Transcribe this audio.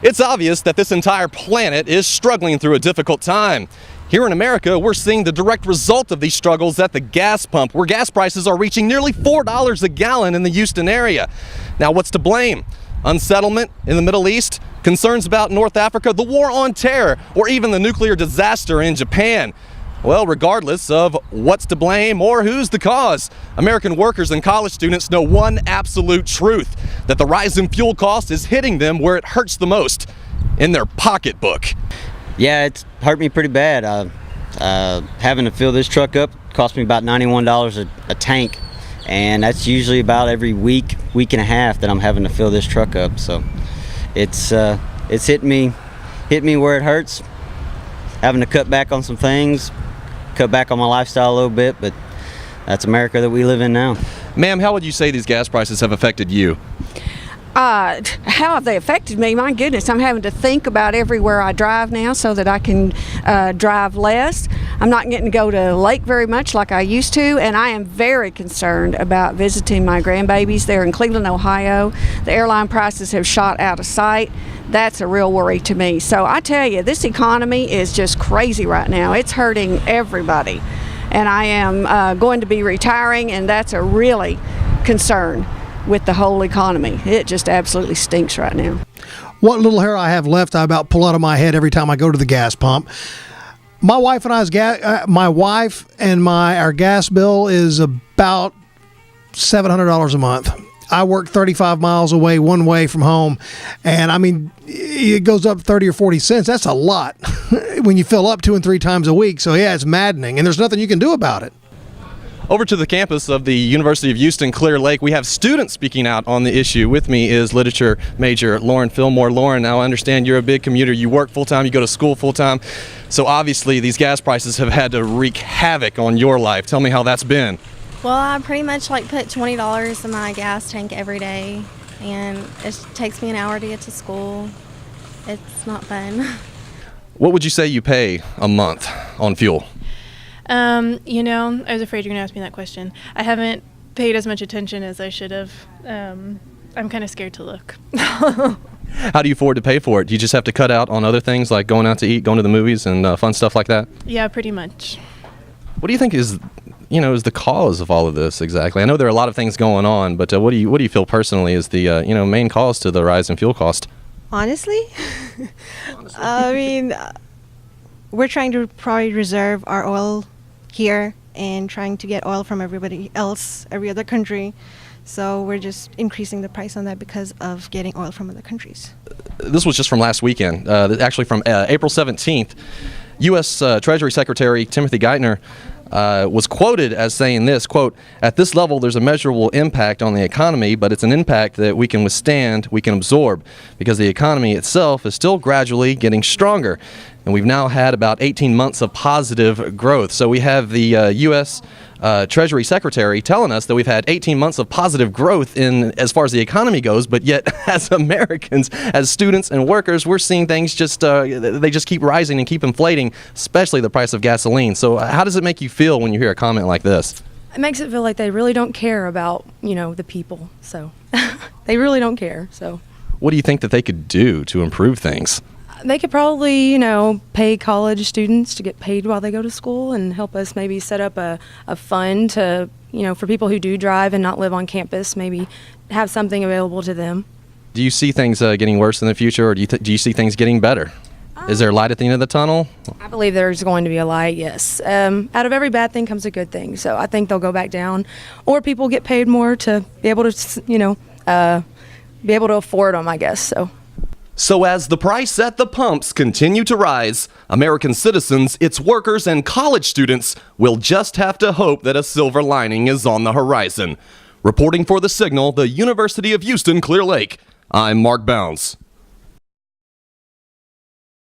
It's obvious that this entire planet is struggling through a difficult time. Here in America, we're seeing the direct result of these struggles at the gas pump, where gas prices are reaching nearly $4 a gallon in the Houston area. Now, what's to blame? Unsettlement in the Middle East, concerns about North Africa, the war on terror, or even the nuclear disaster in Japan? Well, regardless of what's to blame or who's the cause, American workers and college students know one absolute truth: that the rise in fuel cost is hitting them where it hurts the most, in their pocketbook. Yeah, it's hurt me pretty bad. Having to fill this truck up cost me about $91 a tank, and that's usually about every week and a half that I'm having to fill this truck up. So it's hit me where it hurts. Having to cut back on some things, cut back on my lifestyle a little bit, but that's America that we live in now. Ma'am, how would you say these gas prices have affected you? How have they affected me? My goodness, I'm having to think about everywhere I drive now so that I can drive less. I'm not getting to go to the lake very much like I used to, and I am very concerned about visiting my grandbabies. They're in Cleveland, Ohio. The airline prices have shot out of sight. That's a real worry to me. So I tell you, this economy is just crazy right now. It's hurting everybody. And I am going to be retiring, and that's a really concern with the whole economy. It just absolutely stinks right now. What little hair I have left, I about pull out of my head every time I go to the gas pump. My wife and our gas bill is about $700 a month. I work 35 miles away one way from home, and I mean, it goes up 30 or 40 cents. That's a lot when you fill up 2 and 3 times a week. So yeah, it's maddening, and there's nothing you can do about it. Over to the campus of the University of Houston Clear Lake, we have students speaking out on the issue. With me is literature major Lauren Fillmore. Lauren, now I understand you're a big commuter. You work full-time, you go to school full-time. So obviously these gas prices have had to wreak havoc on your life. Tell me how that's been. Well, I pretty much put $20 in my gas tank every day, and it takes me an hour to get to school. It's not fun. What would you say you pay a month on fuel? I was afraid you were going to ask me that question. I haven't paid as much attention as I should have. I'm kind of scared to look. How do you afford to pay for it? Do you just have to cut out on other things like going out to eat, going to the movies, and fun stuff like that? Yeah, pretty much. What do you think is the cause of all of this exactly? I know there are a lot of things going on, but what do you feel personally is the main cause to the rise in fuel cost? Honestly? I mean, we're trying to probably reserve our oil here and trying to get oil from everybody else, every other country. So we're just increasing the price on that because of getting oil from other countries. This was just from last weekend, actually from April 17th. U.S. Treasury Secretary Timothy Geithner was quoted as saying this, quote, "At this level, there's a measurable impact on the economy, but it's an impact that we can withstand, we can absorb, because the economy itself is still gradually getting stronger." And we've now had about 18 months of positive growth. So we have the U.S. Treasury Secretary telling us that we've had 18 months of positive growth in as far as the economy goes, but yet as Americans, as students and workers, we're seeing things they just keep rising and keep inflating, especially the price of gasoline. So how does it make you feel when you hear a comment like this? It makes it feel like they really don't care about, the people. So they really don't care. So what do you think that they could do to improve things? They could probably, pay college students to get paid while they go to school and help us maybe set up a fund to, for people who do drive and not live on campus, maybe have something available to them. Do you see things getting worse in the future, or do you see things getting better? Is there a light at the end of the tunnel? I believe there's going to be a light, yes. Out of every bad thing comes a good thing. So I think they'll go back down, or people get paid more to be able to, be able to afford them, I guess, So as the price at the pumps continue to rise, American citizens, its workers, and college students will just have to hope that a silver lining is on the horizon. Reporting for The Signal, the University of Houston Clear Lake, I'm Mark Bounds.